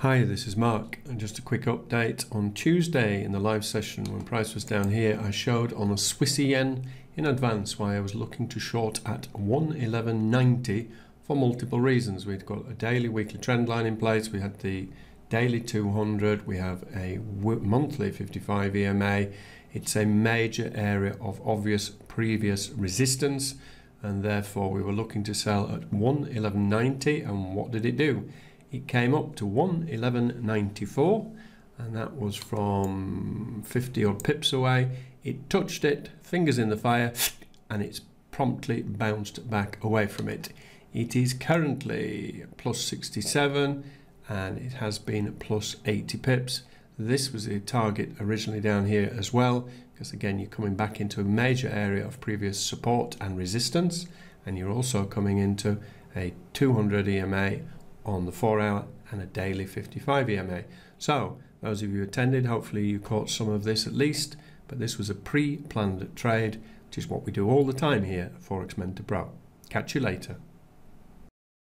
Hi, this is Mark, and just a quick update. On Tuesday in the live session when price was down here, I showed on a Swissy yen in advance why I was looking to short at 111.90 for multiple reasons. We've got a daily weekly trend line in place, we had the daily 200, we have a monthly 55 EMA. It's a major area of obvious previous resistance, and therefore we were looking to sell at 111.90. and what did it do? It came up to 111.94, and that was from 50 odd pips away. It touched it, fingers in the fire, and it's promptly bounced back away from it. It is currently plus 67, and it has been plus 80 pips. This was the target originally down here as well, because again you're coming back into a major area of previous support and resistance, and you're also coming into a 200 EMA on the 4 hour and a daily 55 EMA. So those of you who attended, hopefully you caught some of this at least, but this was a pre-planned trade, which is what we do all the time here at Forex Mentor Pro. Catch you later.